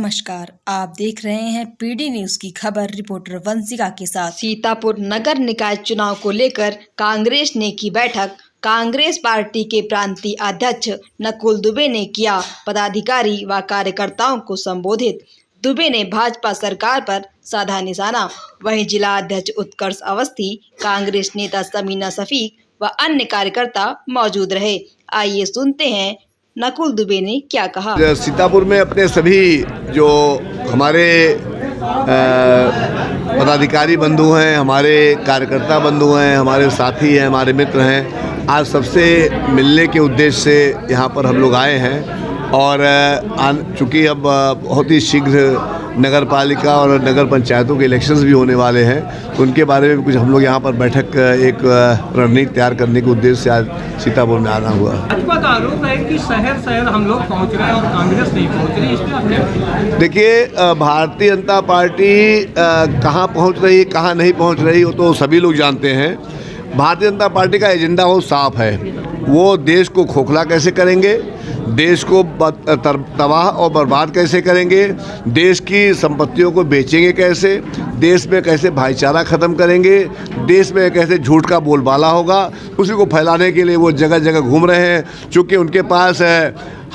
नमस्कार, आप देख रहे हैं पीडी न्यूज की खबर। रिपोर्टर वंशिका के साथ। सीतापुर नगर निकाय चुनाव को लेकर कांग्रेस ने की बैठक। कांग्रेस पार्टी के प्रांतीय अध्यक्ष नकुल दुबे ने किया पदाधिकारी व कार्यकर्ताओं को संबोधित। दुबे ने भाजपा सरकार पर साधा निशाना। वहीं जिला अध्यक्ष उत्कर्ष अवस्थी, कांग्रेस नेता समीना शफीक व अन्य कार्यकर्ता मौजूद रहे। आइए सुनते हैं नकुल दुबे ने क्या कहा। सीतापुर में अपने सभी जो हमारे पदाधिकारी बंधु हैं, हमारे कार्यकर्ता बंधु हैं, हमारे साथी हैं, हमारे मित्र हैं, आज सबसे मिलने के उद्देश्य से यहाँ पर हम लोग आए हैं। और चूँकि अब बहुत ही शीघ्र नगर पालिका और नगर पंचायतों के इलेक्शंस भी होने वाले हैं, तो उनके बारे में कुछ हम लोग यहाँ पर बैठक एक रणनीति तैयार करने के उद्देश्य से आज सीतापुर में आना हुआ। भाजपा का आरोप है कि शहर हम लोग पहुँच रहे हैं और कांग्रेस नहीं पहुँच रही, इस पर आप क्या? देखिए, भारतीय जनता पार्टी कहाँ पहुँच रही, कहाँ नहीं पहुँच रही, वो तो सभी लोग जानते हैं। भारतीय जनता पार्टी का एजेंडा बहुत साफ है। वो देश को खोखला कैसे करेंगे, देश को तबाह और बर्बाद कैसे करेंगे, देश की संपत्तियों को बेचेंगे कैसे, देश में कैसे भाईचारा ख़त्म करेंगे, देश में कैसे झूठ का बोलबाला होगा, उसी को फैलाने के लिए वो जगह जगह घूम रहे हैं। चूँकि उनके पास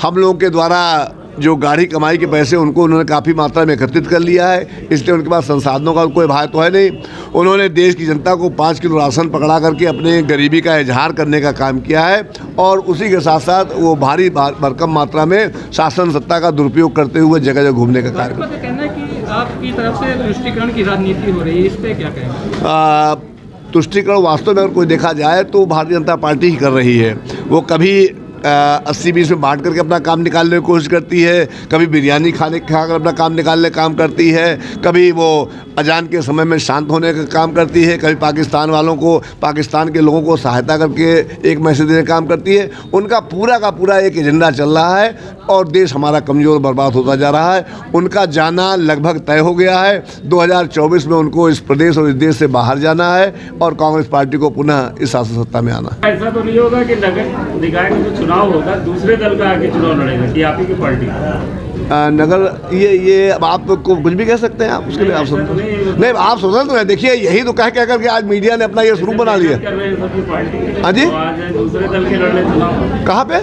हम लोगों के द्वारा जो गाढ़ी कमाई के पैसे उनको उन्होंने काफ़ी मात्रा में एकत्रित कर लिया है, इसलिए उनके पास संसाधनों का कोई भय तो है नहीं। उन्होंने देश की जनता को 5 किलो राशन पकड़ा करके अपने गरीबी का इजहार करने का काम किया है, और उसी के साथ साथ वो भारी भरकम मात्रा में शासन सत्ता का दुरुपयोग करते हुए जगह जगह घूमने का कार्य। कहना है कि आपकी तरफ से तुष्टीकरण की राजनीति हो रही है, इस पर क्या कहेंगे? तुष्टीकरण वास्तव में अगर कोई देखा जाए तो भारतीय जनता पार्टी ही कर रही है। वो कभी 80-20 में बांट करके अपना काम निकालने की कोशिश करती है, कभी बिरयानी खाकर अपना काम निकालने का काम करती है, कभी वो अजान के समय में शांत होने का काम करती है, कभी पाकिस्तान वालों को, पाकिस्तान के लोगों को सहायता करके एक मैसेज देने का काम करती है। उनका पूरा का पूरा एक एजेंडा चल रहा है और देश हमारा कमज़ोर बर्बाद होता जा रहा है। उनका जाना लगभग तय हो गया है। 2024 में उनको इस प्रदेश और इस देश से बाहर जाना है और कांग्रेस पार्टी को पुनः इस शासन सत्ता में आना। ऐसा तो नहीं होगा कि नगर निकाय का जो चुनाव होगा दूसरे दल का आगे चुनाव लड़ेगा कि आप ही की पार्टी? नगर ये अब आप कुछ भी कह सकते हैं, आप उसके लिए आप नहीं, आप स्वतंत्र हैं। देखिए, यही तो कह करके आज मीडिया ने अपना ये स्वरूप बना लिया। हाँ जी, दूसरे दल के लड़ने चुनाव कहाँ पे?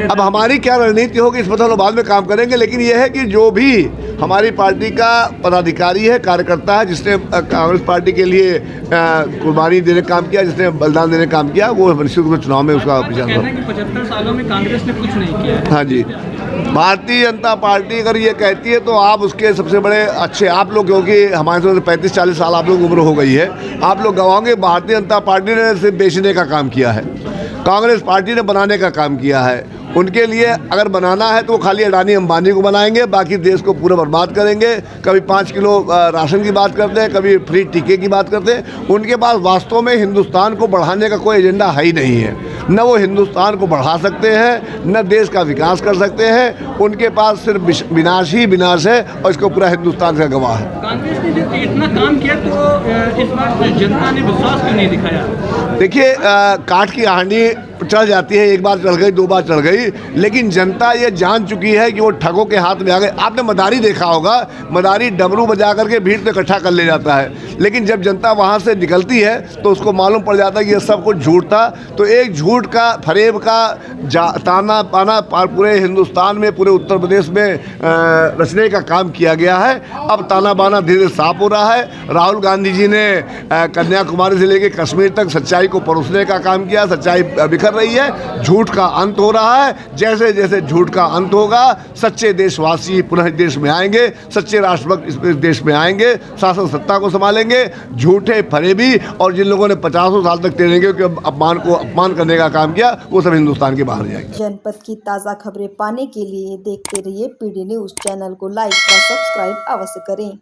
अब हमारी क्या रणनीति होगी इस पर हम बाद में काम करेंगे, लेकिन यह है कि जो भी हमारी पार्टी का पदाधिकारी है, कार्यकर्ता है, जिसने कांग्रेस पार्टी के लिए कुर्बानी देने का काम किया, जिसने बलिदान देने का काम किया, वो निश्चित रूप से चुनाव में उसका विचार। 75 सालों में कांग्रेस ने कुछ नहीं किया। हाँ जी, भारतीय जनता पार्टी अगर ये कहती है तो आप उसके सबसे बड़े अच्छे आप लोग, क्योंकि हमारे से 35-40 साल आप लोग उम्र हो गई है, आप लोग गवाओगे। भारतीय जनता पार्टी ने सिर्फ बेचने का काम किया है, कांग्रेस पार्टी ने बनाने का काम किया है। उनके लिए अगर बनाना है तो वो खाली अडानी अंबानी को बनाएंगे, बाकी देश को पूरा बर्बाद करेंगे। कभी 5 किलो राशन की बात करते हैं, कभी फ्री टीके की बात करते हैं। उनके पास वास्तव में हिंदुस्तान को बढ़ाने का कोई एजेंडा है ही नहीं है। न वो हिंदुस्तान को बढ़ा सकते हैं, न देश का विकास कर सकते हैं। उनके पास सिर्फ विनाश ही विनाश है, और इसको पूरा हिंदुस्तान का गवाह है। कांग्रेस ने जो इतना काम किया तो इस बार जनता ने विश्वास क्यों नहीं दिखाया? देखिए, काठ की हांडी चढ़ जाती है, एक बार चढ़ गई, 2 बार चढ़ गई, लेकिन जनता ये जान चुकी है कि वो ठगों के हाथ में आ गए। आपने मदारी देखा होगा, मदारी डमरू बजा करके भीड़ से इकट्ठा कर ले जाता है, लेकिन जब जनता वहाँ से निकलती है तो उसको मालूम पड़ जाता है कि ये सब कुछ झूठ था। तो एक झूठ का, फरेब का ताना बाना पूरे हिंदुस्तान में, पूरे उत्तर प्रदेश में रचने का काम किया गया है। अब ताना बाना धीरे धीरे साफ हो रहा है। राहुल गांधी जी ने कन्याकुमारी से लेकर कश्मीर तक सच्चाई को परोसने का काम किया, सच्चाई बिखर रही है, झूठ का अंत हो रहा है। जैसे जैसे झूठ का अंत होगा, सच्चे देशवासी पुनः देश में आएंगे, सच्चे राष्ट्रभक्त इस देश में आएंगे, शासन सत्ता को संभालेंगे। झूठे फरेबी और जिन लोगों ने 50 साल तक तेरेंगे कि अपमान करने का काम किया, वो सब हिंदुस्तान के बाहर जाएंगे। जनपद की ताज़ा खबरें पाने के लिए देखते रहिए पीडी न्यूज। चैनल को लाइक व सब्सक्राइब अवश्य करें।